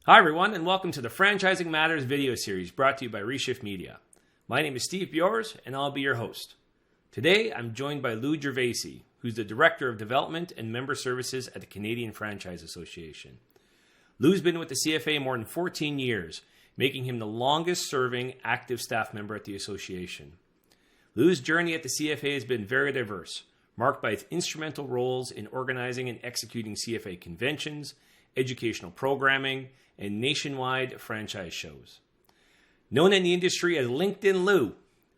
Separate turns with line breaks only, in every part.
Hi everyone, and welcome to the Franchising Matters video series brought to you by Reshift Media. My name is Steve Bjors, and I'll be your host. Today, I'm joined by Lou Gervasi, who's the Director of Development and Member Services at the Canadian Franchise Association. Lou's been with the CFA more than 14 years, making him the longest-serving active staff member at the association. Lou's journey at the CFA has been very diverse, marked by its instrumental roles in organizing and executing CFA conventions, educational programming, and nationwide franchise shows. Known in the industry as LinkedIn Lou,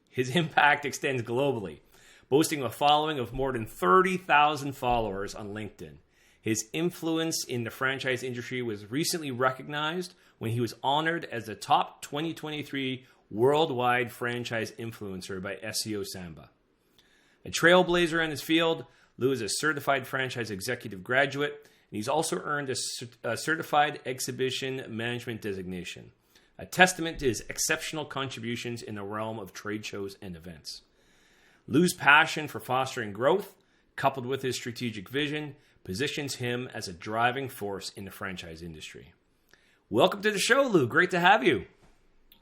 his impact extends globally, boasting a following of more than 30,000 followers on LinkedIn. His influence in the franchise industry was recently recognized when he was honored as the top 2023 worldwide franchise influencer by SEO Samba. A trailblazer in his field, Lou is a certified franchise executive graduate, and he's also earned a certified exhibition management designation, a testament to his exceptional contributions in the realm of trade shows and events. Lou's passion for fostering growth, coupled with his strategic vision, positions him as a driving force in the franchise industry. Welcome to the show, Lou. Great to have you.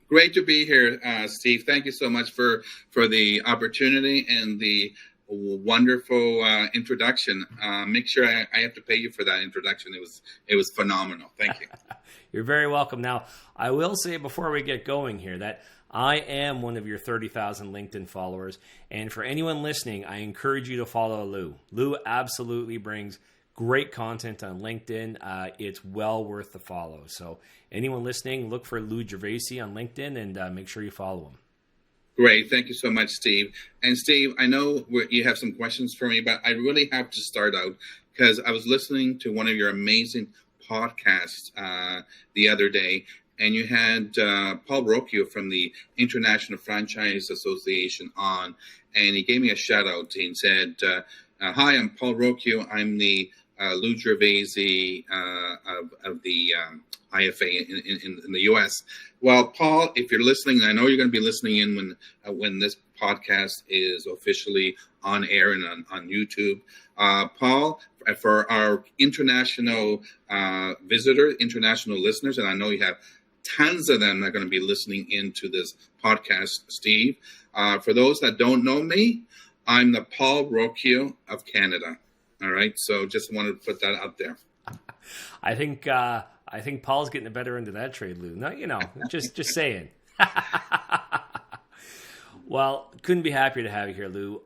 Great to be here, Steve. Thank you so much for the opportunity and the wonderful introduction. Make sure I have to pay you for that introduction. It was phenomenal. Thank you.
You're very welcome. Now, I will say before we get going here that I am one of your 30,000 LinkedIn followers. And for anyone listening, I encourage you to follow Lou. Lou absolutely brings great content on LinkedIn. It's well worth the follow. So anyone listening, look for Lou Gervasi on LinkedIn and make sure you follow him.
Great. Thank you so much, Steve. And Steve, I know you have some questions for me, but I really have to start out because I was listening to one of your amazing podcasts the other day, and you had Paul Rocchio from the International Franchise Association on, and he gave me a shout out and said, hi, I'm Paul Rocchio. I'm the Lou Gervasi of the IFA in the U.S. Well, Paul, if you're listening, I know you're going to be listening in when this podcast is officially on air and on YouTube. Paul, for our international international listeners, and I know you have tons of them that are going to be listening into this podcast, Steve. For those that don't know me, I'm the Paul Rocchio of Canada. All right, so just wanted to put that out there.
I think Paul's getting the better end of that trade, Lou. No, just saying. Well, couldn't be happier to have you here, Lou.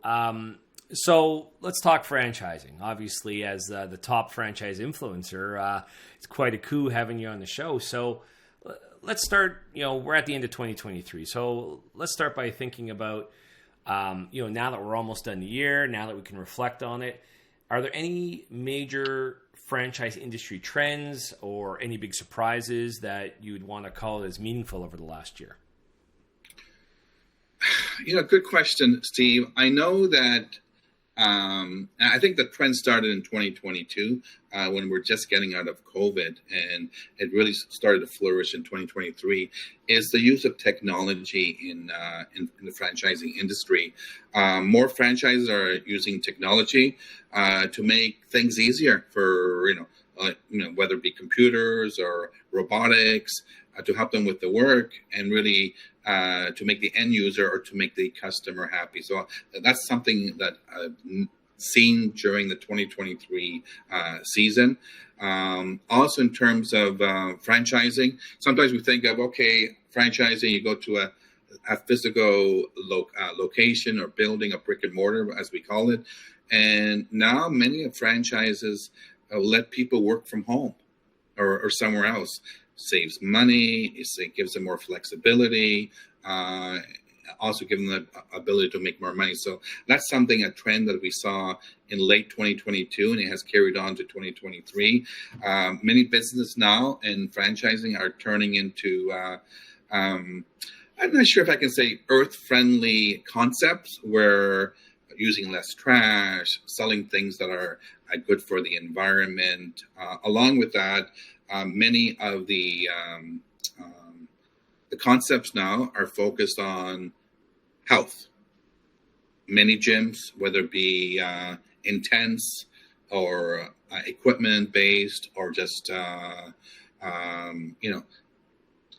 So let's talk franchising. Obviously, as the top franchise influencer, it's quite a coup having you on the show. So let's start. We're at the end of 2023. So let's start by thinking about, now that we're almost done the year, now that we can reflect on it. Are there any major franchise industry trends or any big surprises that you would want to call as meaningful over the last year?
Good question, Steve. I know that I think the trend started in 2022 when we're just getting out of COVID, and it really started to flourish in 2023, is the use of technology in the franchising industry. More franchises are using technology to make things easier for, whether it be computers or robotics, to help them with the work and really to make the end user or to make the customer happy. So that's something that I've seen during the 2023 season. Also in terms of franchising, sometimes we think of, franchising, you go to a physical location or building, a brick and mortar, as we call it. And now many of franchises let people work from home or somewhere else. Saves money, it gives them more flexibility, also giving them the ability to make more money. So that's a trend that we saw in late 2022, and it has carried on to 2023. Many businesses now and franchising are turning into, I'm not sure if I can say earth-friendly concepts where using less trash, selling things that are good for the environment. Along with that, many of the concepts now are focused on health. Many gyms, whether it be intense or equipment based or just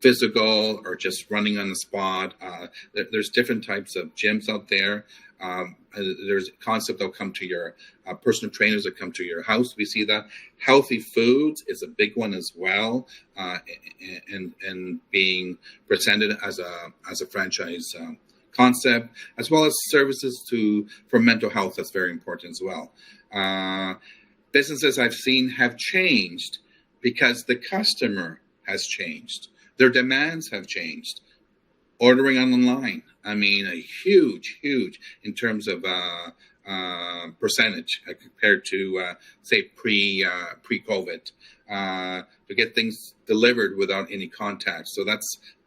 physical or just running on the spot. There's different types of gyms out there. There's a concept that'll come to your personal trainers that come to your house. We see that healthy foods is a big one as well, and being presented as a franchise concept, as well as services for mental health. That's very important as well. Businesses I've seen have changed because the customer has changed. Their demands have changed. Ordering online, I mean, a huge in terms of percentage compared to say pre-COVID, to get things delivered without any contact. So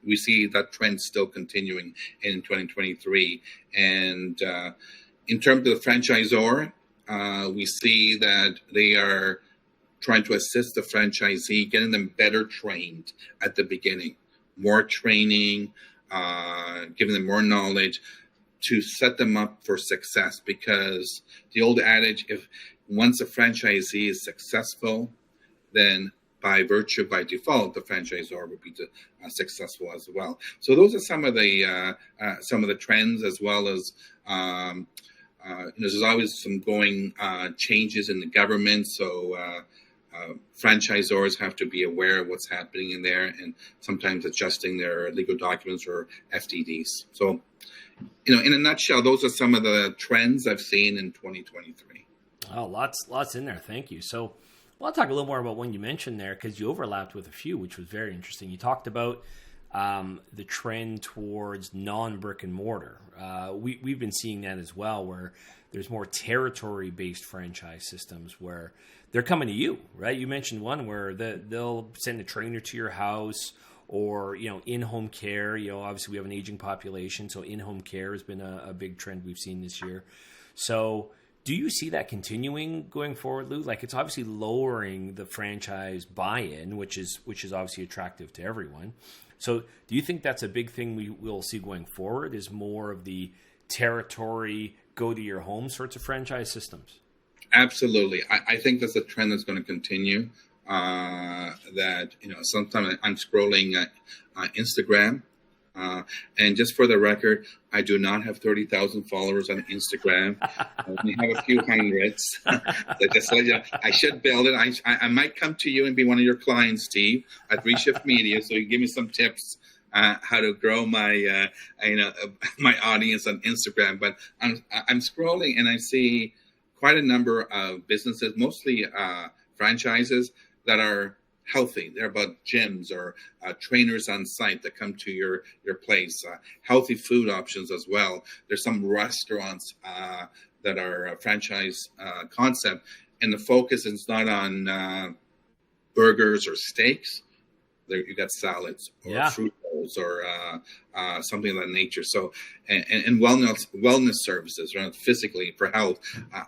we see that trend still continuing in 2023. And in terms of the franchisor, we see that they are trying to assist the franchisee, getting them better trained at the beginning, more training, giving them more knowledge to set them up for success. Because the old adage, if once a franchisee is successful, then by default, the franchisor would be successful as well. So those are some of the trends, as well as there's always some changes in the government. So franchisors have to be aware of what's happening in there, and sometimes adjusting their legal documents or FDDs. So, in a nutshell, those are some of the trends I've seen in 2023.
Oh, lots in there. Thank you. So, I'll talk a little more about one you mentioned there, because you overlapped with a few, which was very interesting. You talked about the trend towards non-brick and mortar. We've been seeing that as well, where there's more territory-based franchise systems where they're coming to you, right? You mentioned one where they'll send a trainer to your house, or, in-home care. Obviously we have an aging population, so in-home care has been a big trend we've seen this year. So do you see that continuing going forward, Lou? Like, it's obviously lowering the franchise buy-in, which is obviously attractive to everyone. So do you think that's a big thing we will see going forward, is more of the territory, go to your home sorts of franchise systems?
Absolutely. I think that's a trend that's going to continue. Sometimes I'm scrolling Instagram, and just for the record, I do not have 30,000 followers on Instagram. I only have a few hundreds. I should build it. I might come to you and be one of your clients, Steve, at Reshift Media, so you give me some tips how to grow my my audience on Instagram. But I'm scrolling and I see quite a number of businesses, mostly franchises, that are healthy. They're about gyms or trainers on site that come to your place. Healthy food options as well. There's some restaurants that are a franchise concept, and the focus is not on burgers or steaks. There you got salads or fruit bowls or something of that nature. So, and wellness services, right, physically for health.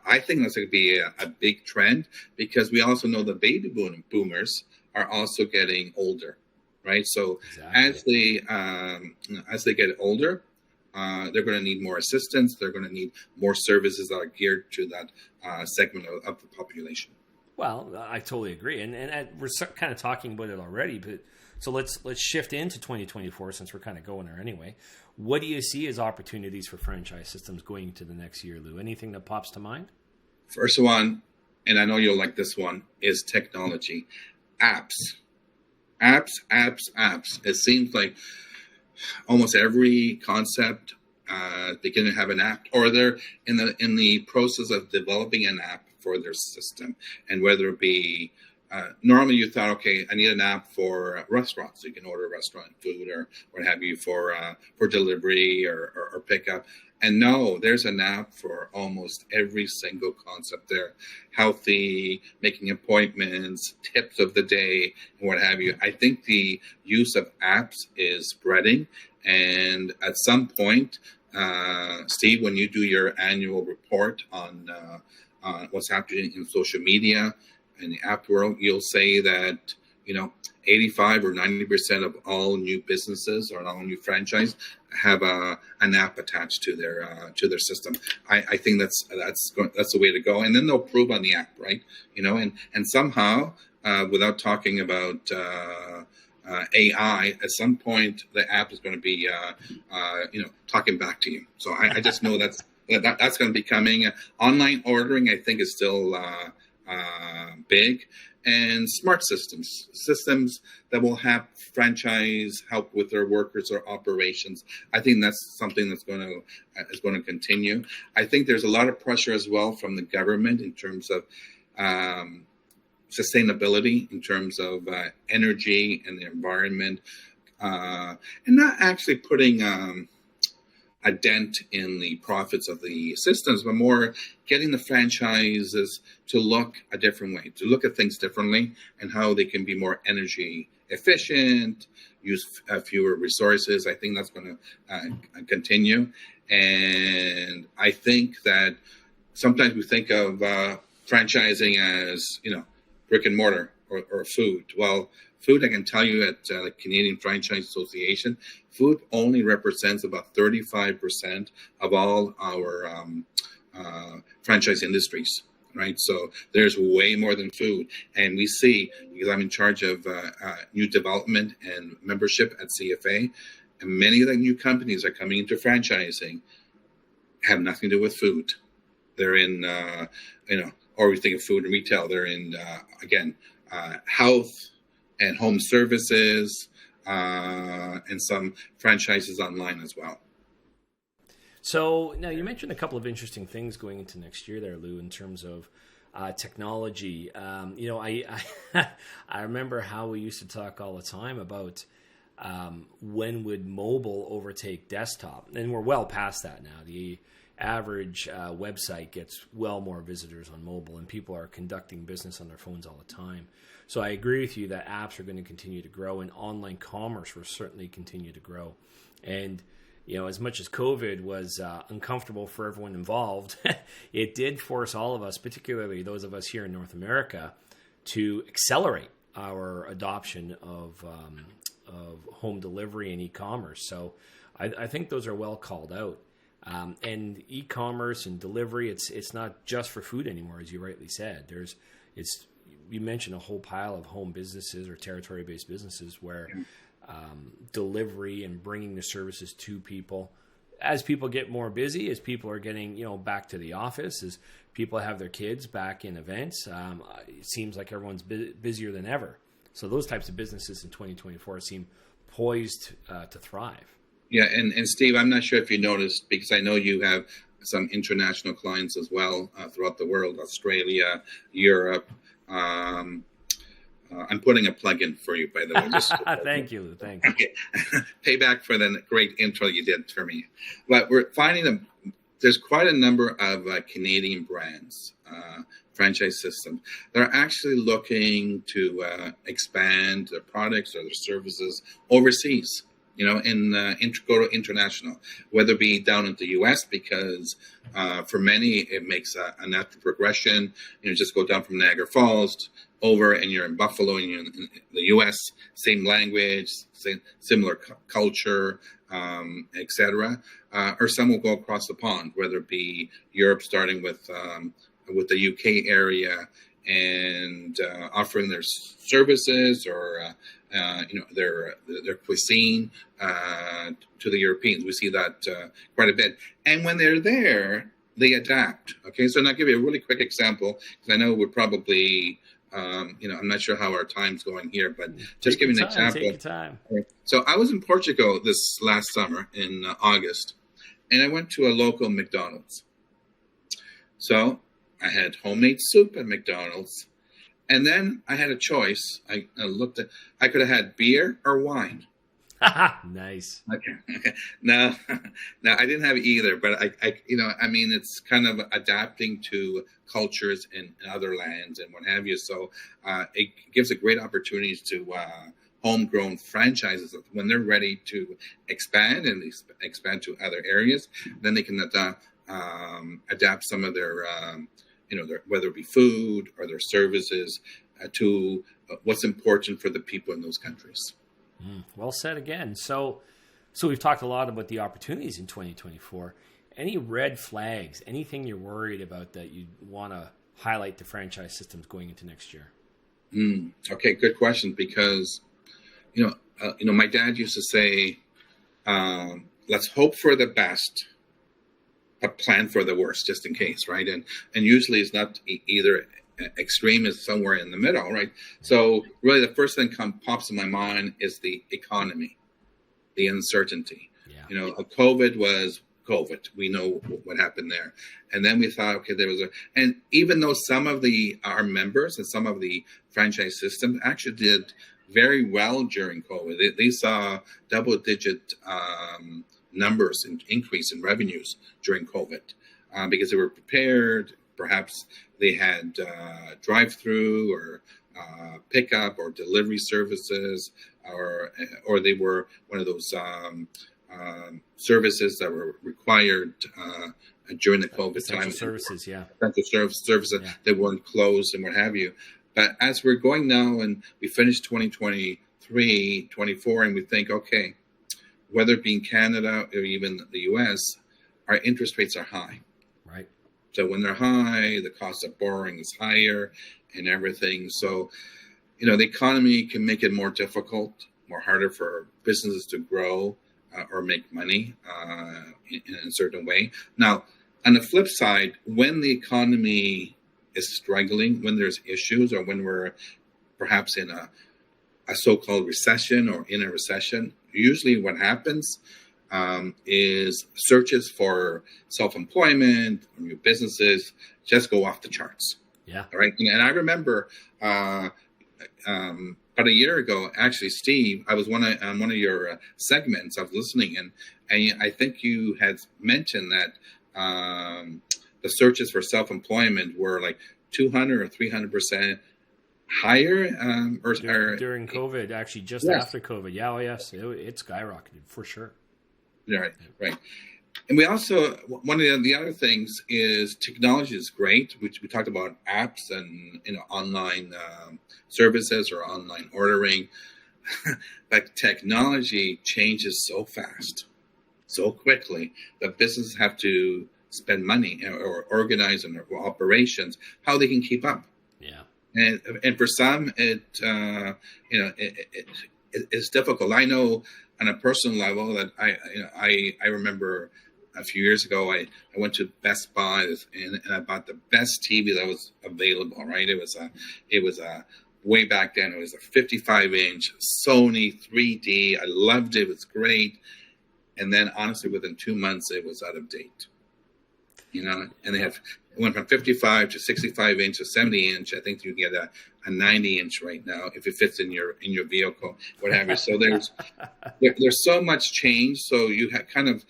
I think that's going to be a big trend, because we also know the baby boomers are also getting older, right? So exactly. As they get older, they're going to need more assistance. They're going to need more services that are geared to that segment of the population.
Well, I totally agree, and we're kind of talking about it already. But so let's shift into 2024, since we're kind of going there anyway. What do you see as opportunities for franchise systems going into the next year, Lou? Anything that pops to mind?
First one, and I know you'll like this one, is technology. Apps. It seems like almost every concept they can have an app, or they're in the process of developing an app for their system. And whether it be normally you thought, okay, I need an app for restaurants, so you can order restaurant food or what have you for delivery or pickup. And no, there's an app for almost every single concept there. Healthy, making appointments, tips of the day, and what have you. I think the use of apps is spreading. And at some point, Steve, when you do your annual report on what's happening in social media and the app world, you'll say that, 85 or 90% of all new businesses or all new franchise have an app attached to their system. I think that's the way to go. And then they'll prove on the app, right? And somehow, without talking about AI, at some point the app is going to be talking back to you. So I just know that's going to be coming. Online ordering, I think, is still big. And smart systems that will have franchise help with their workers or operations. I think that's something that's going to continue. I think there's a lot of pressure as well from the government in terms of sustainability, in terms of energy and the environment, and not actually putting a dent in the profits of the systems, but more getting the franchises to look a different way, to look at things differently and how they can be more energy efficient, use fewer resources. I think that's going to continue. And I think that sometimes we think of franchising as, brick and mortar or food. Well, food, I can tell you at the Canadian Franchise Association, food only represents about 35% of all our franchise industries, right? So there's way more than food. And we see, because I'm in charge of new development and membership at CFA, and many of the new companies that are coming into franchising have nothing to do with food. They're in, or we think of food and retail, they're in, health and home services, and some franchises online as well.
So now you mentioned a couple of interesting things going into next year there, Lou, in terms of technology. I remember how we used to talk all the time about when would mobile overtake desktop, and we're well past that now. The average website gets well more visitors on mobile, and people are conducting business on their phones all the time. So I agree with you that apps are going to continue to grow, and online commerce will certainly continue to grow. And as much as COVID was uncomfortable for everyone involved, it did force all of us, particularly those of us here in North America, to accelerate our adoption of home delivery and e-commerce. So I think those are well called out. And e-commerce and delivery, it's not just for food anymore, as you rightly said. You mentioned a whole pile of home businesses or territory-based businesses where delivery and bringing the services to people, as people get more busy, as people are getting back to the office, as people have their kids back in events, it seems like everyone's busier than ever. So those types of businesses in 2024 seem poised to thrive.
Yeah, and Steve, I'm not sure if you noticed, because I know you have some international clients as well throughout the world, Australia, Europe. I'm putting a plug in for you, by the way.
Thank you, Lou. Thanks.
Okay. Payback for the great intro you did for me. But we're finding there's quite a number of Canadian brands, franchise systems, that are actually looking to expand their products or their services overseas. Go to international, whether it be down in the U.S., because for many it makes a natural progression. Just go down from Niagara Falls over, and you're in Buffalo, and you're in the U.S., same language, similar culture, etc. Or some will go across the pond, whether it be Europe, starting with the U.K. area, and offering their services or their cuisine to the Europeans. We see that quite a bit. And when they're there, they adapt. Okay, so I'll give you a really quick example, because I know we're probably, I'm not sure how our time's going here, but just give you an example.
Take your time.
So I was in Portugal this last summer in August, and I went to a local McDonald's. So I had homemade soup at McDonald's. And then I had a choice. I looked at, I could have had beer or wine.
Nice.
Okay. No, I didn't have either, but it's kind of adapting to cultures in other lands and what have you. So it gives a great opportunity to homegrown franchises when they're ready to expand and expand to other areas. Then they can adapt some of their whether it be food or their services to what's important for the people in those countries.
Well said again. So So we've talked a lot about the opportunities in 2024. Any red flags, anything you're worried about that you want to highlight to franchise systems going into next year?
Okay, good question. Because my dad used to say, "Let's hope for the best, but plan for the worst, just in case." Right, and usually it's not either extreme; is somewhere in the middle. Right. So really, the first thing pops in my mind is the economy, the uncertainty.
Yeah.
COVID was COVID. We know what happened there. And then we thought, okay, and even though some of our members and some of the franchise systems actually did very well during COVID, they saw double-digit numbers and increase in revenues during COVID because they were prepared. Perhaps they had drive-through or pickup or delivery services, or they were one of those services that were required during the COVID time.
Services, yeah.
Services that weren't closed and what have you. But as we're going now and we finish 2023, 24, and we think, okay, whether it be in Canada or even the US, our interest rates are high.
Right.
So when they're high, the cost of borrowing is higher and everything. So, the economy can make it more difficult, more harder for businesses to grow or make money in a certain way. Now, on the flip side, when the economy is struggling, when there's issues, or when we're perhaps in a so-called recession or in a recession, usually what happens is searches for self-employment or new businesses just go off the charts.
Yeah.
All right. And I remember about a year ago, actually, Steve, I was on one of your segments. I was listening, and I think you had mentioned that the searches for self-employment were like 200 or 300% higher.
During COVID, actually, just after COVID. Yeah, oh yes, it skyrocketed for sure.
Right. And we also, one of the other things is technology is great. We talked about apps and online services or online ordering, but technology changes so fast, so quickly that businesses have to spend money or organize in their operations how they can keep up.
Yeah,
and for some it's difficult. I know on a personal level that I remember. A few years ago, I went to Best Buy and I bought the best TV that was available. Right, it was a way back then. It was a 55-inch Sony 3D. I loved it. It was great. And then, honestly, within 2 months, it was out of date. And it went from 55 to 65-inch to 70-inch. I think you get a 90-inch right now if it fits in your vehicle, what have you. So there's so much change. So you have kind of.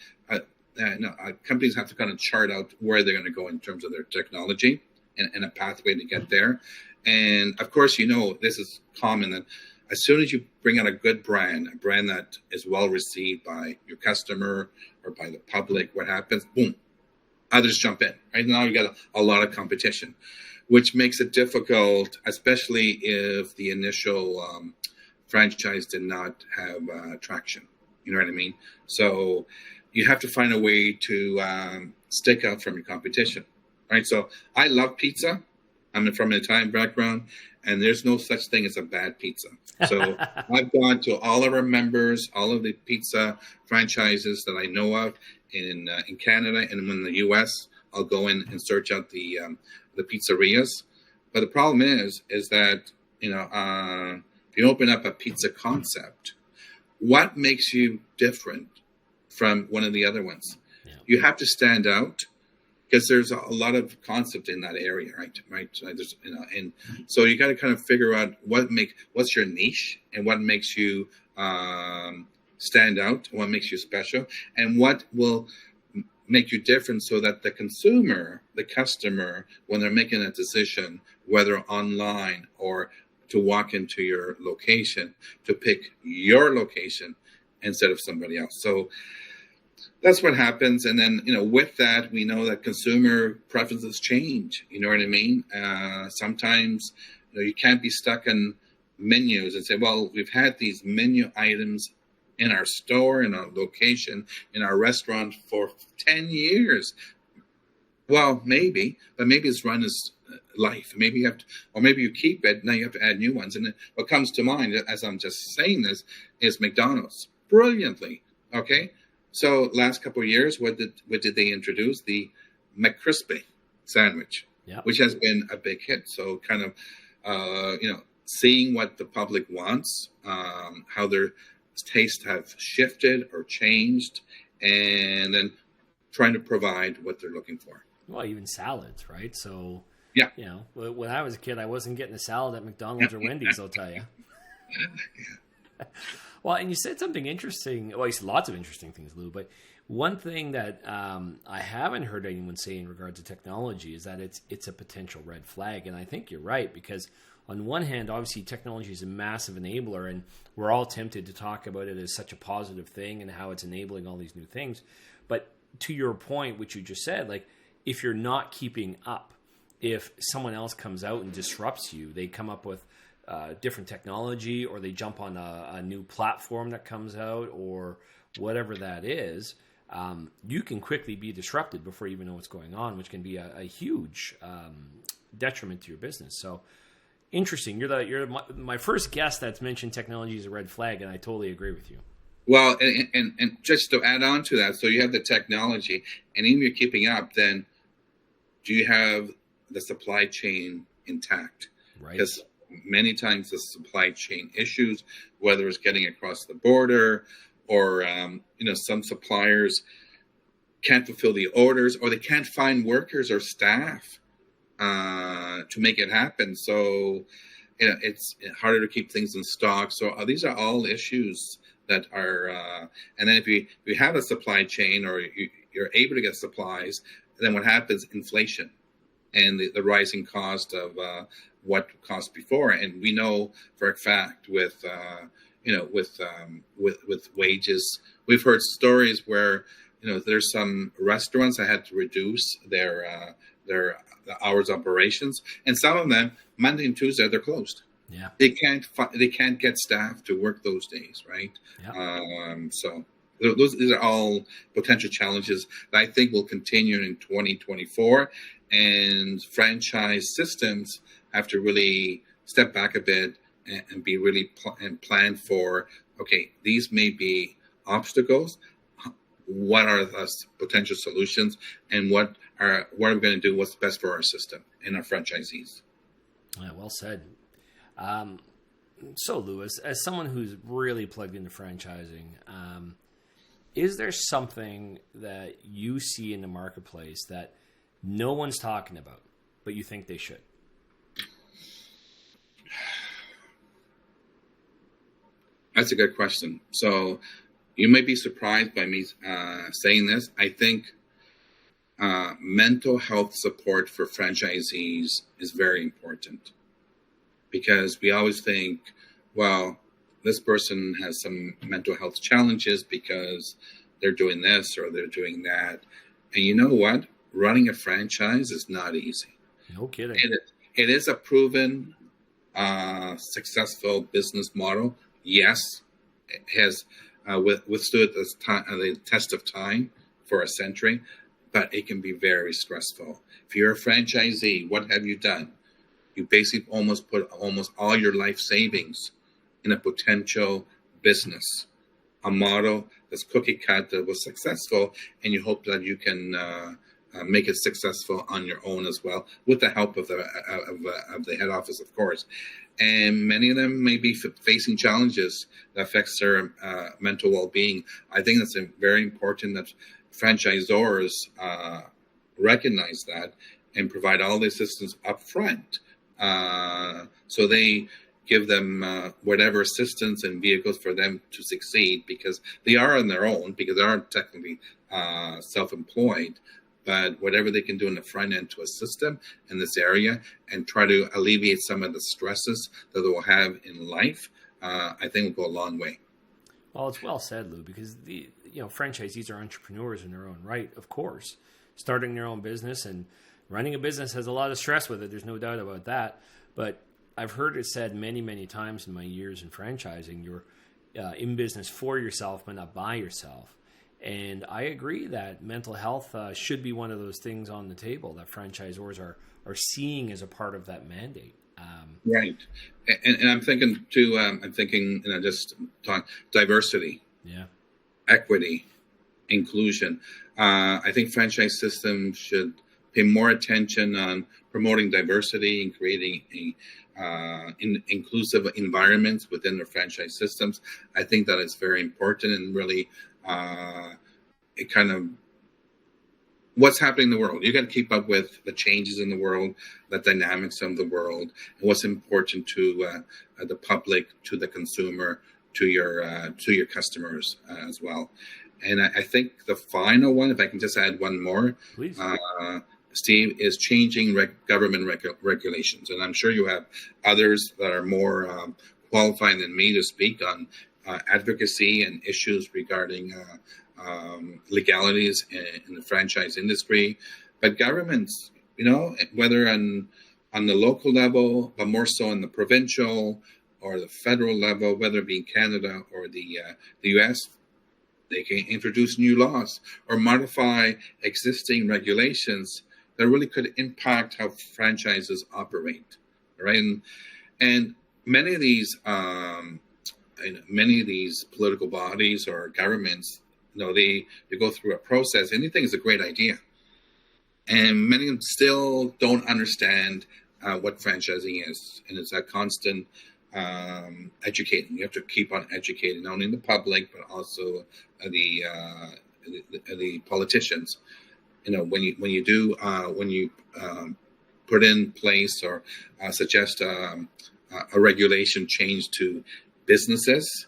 Companies have to kind of chart out where they're going to go in terms of their technology and a pathway to get there. And of course, this is common that as soon as you bring out a good brand, a brand that is well received by your customer or by the public, what happens? Boom, others jump in. Right now, you got a lot of competition, which makes it difficult, especially if the initial franchise did not have traction. You know what I mean? So you have to find a way to stick out from your competition, right? So I love pizza. I'm from an Italian background, and there's no such thing as a bad pizza. So I've gone to all of our members, all of the pizza franchises that I know of in Canada, and in the U.S., I'll go in and search out the pizzerias. But the problem is that if you open up a pizza concept, what makes you different from one of the other ones?
Yeah. You
have to stand out because there's a lot of concept in that area, right? There's, and so you got to kind of figure out what's your niche and what makes you stand out, what makes you special, and what will make you different so that the consumer, the customer, when they're making a decision, whether online or to walk into your location, to pick your location instead of somebody else. So that's what happens. And then, with that, we know that consumer preferences change. You know what I mean? Sometimes, you can't be stuck in menus and say, well, we've had these menu items in our store, in our location, in our restaurant for 10 years. Well, maybe, but maybe it's run as life. Maybe you have to, or maybe you keep it. Now you have to add new ones. And what comes to mind, as I'm just saying this, is McDonald's. Brilliantly, okay. So last couple of years, what did they introduce? The McCrispy sandwich, which has been a big hit. So kind of, seeing what the public wants, how their tastes have shifted or changed, and then trying to provide what they're looking for.
Well, even salads, right? So,
yeah,
when I was a kid, I wasn't getting a salad at McDonald's or Wendy's, I'll tell you. Well, and you said something interesting. Well, you said lots of interesting things, Lou, but one thing that I haven't heard anyone say in regard to technology is that it's a potential red flag. And I think you're right, because on one hand, obviously technology is a massive enabler, and we're all tempted to talk about it as such a positive thing and how it's enabling all these new things. But to your point, which you just said, like, if you're not keeping up, if someone else comes out and disrupts you, they come up with different technology, or they jump on a new platform that comes out, or whatever that is, you can quickly be disrupted before you even know what's going on, which can be a huge detriment to your business. So interesting. You're my first guest that's mentioned technology as a red flag, and I totally agree with you.
Well, and just to add on to that, so you have the technology, and even if you're keeping up, then do you have the supply chain intact?
Right.
Because many times the supply chain issues, whether it's getting across the border, or some suppliers can't fulfill the orders, or they can't find workers or staff to make it happen. So it's harder to keep things in stock. So these are all issues that are, and then if you have a supply chain, or you're able to get supplies, then what happens? Inflation and the rising cost of what cost before. And we know for a fact with wages, we've heard stories where there's some restaurants that had to reduce their hours of operations, and some of them Monday and Tuesday they're closed.
Yeah,
they can't get staff to work those days, right? Yeah. So these are all potential challenges that I think will continue in 2024, and franchise systems have to really step back a bit and be really and plan for, okay, these may be obstacles. What are the potential solutions, and what are we going to do? What's best for our system and our franchisees?
Yeah, well said. So, Lewis, as someone who's really plugged into franchising, is there something that you see in the marketplace that no one's talking about, but you think they should?
That's a good question. So you may be surprised by me saying this. I think mental health support for franchisees is very important, because we always think, well, this person has some mental health challenges because they're doing this or they're doing that. And you know what? Running a franchise is not easy.
No kidding.
It is a proven, successful business model. Yes, it has withstood the test of time for a century, but it can be very stressful. If you're a franchisee, what have you done? You basically almost put almost all your life savings in a potential business, a model that's cookie cut that was successful, and you hope that you can make it successful on your own as well, with the help of the head office, of course. And many of them may be facing challenges that affects their mental well-being. I think that's very important that franchisors recognize that and provide all the assistance up front. So they give them whatever assistance and vehicles for them to succeed, because they are on their own, because they aren't technically self-employed. But whatever they can do in the front end to assist them in this area and try to alleviate some of the stresses that they will have in life, I think will go a long way.
Well, it's well said, Lou, because franchisees are entrepreneurs in their own right, of course. Starting their own business and running a business has a lot of stress with it. There's no doubt about that. But I've heard it said many, many times in my years in franchising, in business for yourself, but not by yourself. And I agree that mental health should be one of those things on the table that franchisors are seeing as a part of that mandate.
Right. And I'm thinking too, just talk diversity, equity, inclusion. I think franchise systems should pay more attention on promoting diversity and creating inclusive environments within their franchise systems. I think that is very important, and really it kind of what's happening in the world. You got to keep up with the changes in the world, the dynamics of the world, and what's important to the public, to the consumer, to your customers as well. And I think the final one, if I can just add one more,
please,
Steve, is changing government regulations. And I'm sure you have others that are more qualified than me to speak on advocacy and issues regarding legalities in the franchise industry. But governments, whether on the local level, but more so on the provincial or the federal level, whether it be in Canada or the U.S., they can introduce new laws or modify existing regulations that really could impact how franchises operate, right? And many of these political bodies or governments, they go through a process. Anything is a great idea, and many of them still don't understand what franchising is, and it's a constant educating. You have to keep on educating not only the public but also the politicians. When you put in place or suggest a regulation change to businesses,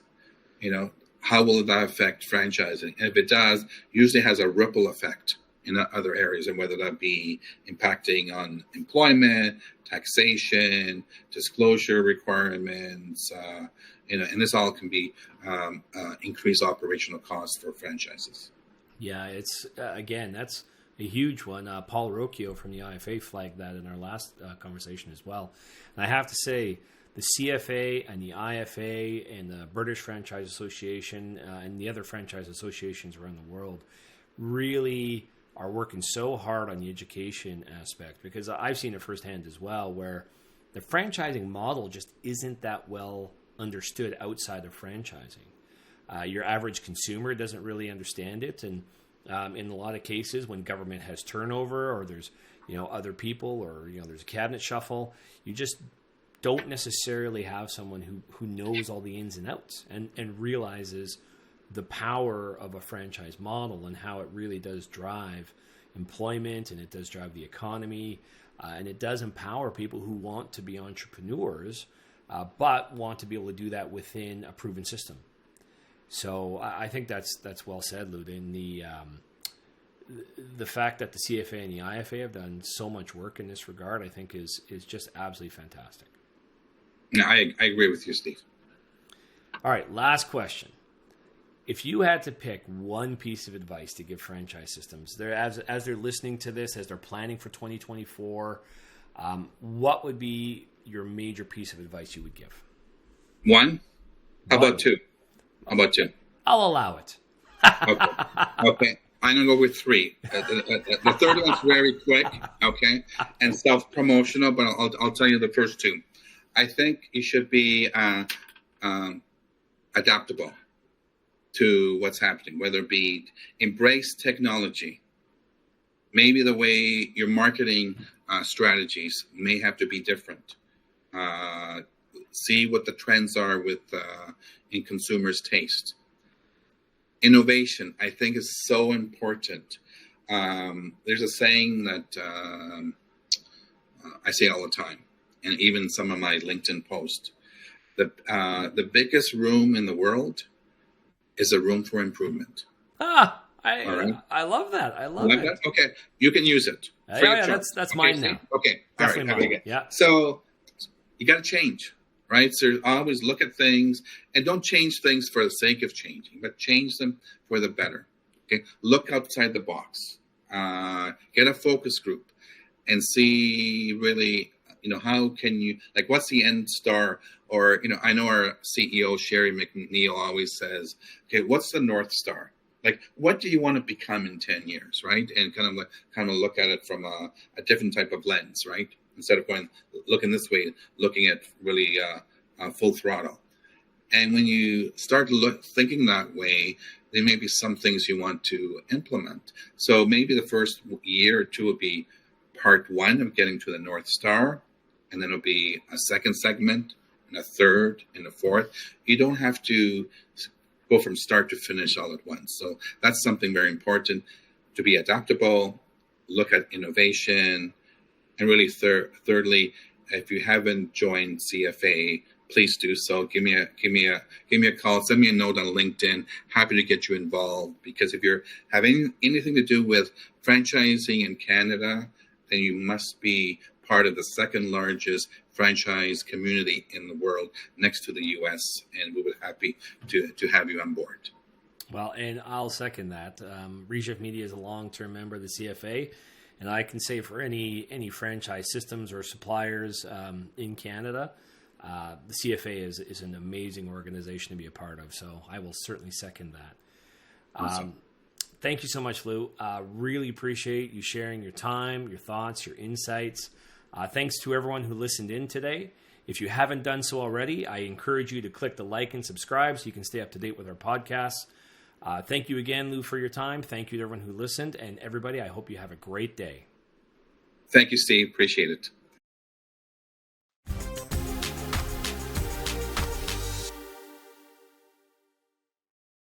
how will that affect franchising? And if it does, usually has a ripple effect in other areas, and whether that be impacting on employment, taxation, disclosure requirements, and this all can be increased operational costs for franchises.
Yeah, it's again, that's a huge one. Paul Rocchio from the IFA flagged that in our last conversation as well. And I have to say, the CFA and the IFA and the British Franchise Association and the other franchise associations around the world really are working so hard on the education aspect, because I've seen it firsthand as well, where the franchising model just isn't that well understood outside of franchising. Your average consumer doesn't really understand it, and in a lot of cases, when government has turnover or there's other people or there's a cabinet shuffle, you just don't necessarily have someone who knows all the ins and outs and realizes the power of a franchise model and how it really does drive employment, and it does drive the economy, and it does empower people who want to be entrepreneurs, but want to be able to do that within a proven system. So I think that's well said, Lou. And the fact that the CFA and the IFA have done so much work in this regard, I think is just absolutely fantastic.
No, I agree with you, Steve.
All right, last question. If you had to pick one piece of advice to give franchise systems, as they're listening to this, as they're planning for 2024, what would be your major piece of advice you would give?
One? How about two?
I'll allow it.
Okay. I'm going to go with three. The third one's very quick, okay, and self-promotional, but I'll tell you the first two. I think you should be adaptable to what's happening, whether it be embrace technology. Maybe the way your marketing strategies may have to be different. See what the trends are in consumers' taste. Innovation, I think, is so important. There's a saying that I say all the time, and even some of my LinkedIn posts. The biggest room in the world is a room for improvement.
I love that. I love it.
That? Okay, you can use it.
Yeah, that's mine now.
Okay,
definitely
all right.
mine. Yeah.
So you got to change, right? So always look at things and don't change things for the sake of changing, but change them for the better. Okay, look outside the box. Get a focus group and see really, how can you, what's the end star? Or, I know our CEO, Sherry McNeil, always says, okay, what's the North Star? Like, what do you want to become in 10 years, right? And kind of look at it from a different type of lens, right? Instead of looking this way, looking at really full throttle. And when you start thinking that way, there may be some things you want to implement. So maybe the first year or two will be part one of getting to the North Star, and then it'll be a second segment, and a third, and a fourth. You don't have to go from start to finish all at once. So that's something very important, to be adaptable, look at innovation, and really thirdly, if you haven't joined CFA, please do so. Give me a call. Send me a note on LinkedIn. Happy to get you involved, because if you're having anything to do with franchising in Canada, then you must be part of the second largest franchise community in the world, next to the U.S., and we would be happy to have you on board.
Well, and I'll second that. Reshift Media is a long-term member of the CFA, and I can say for any franchise systems or suppliers in Canada, the CFA is an amazing organization to be a part of. So I will certainly second that.
Awesome.
Thank you so much, Lou. Really appreciate you sharing your time, your thoughts, your insights. Thanks to everyone who listened in today. If you haven't done so already, I encourage you to click the like and subscribe so you can stay up to date with our podcasts. Thank you again, Lou, for your time. Thank you to everyone who listened. And everybody, I hope you have a great day.
Thank you, Steve. Appreciate it.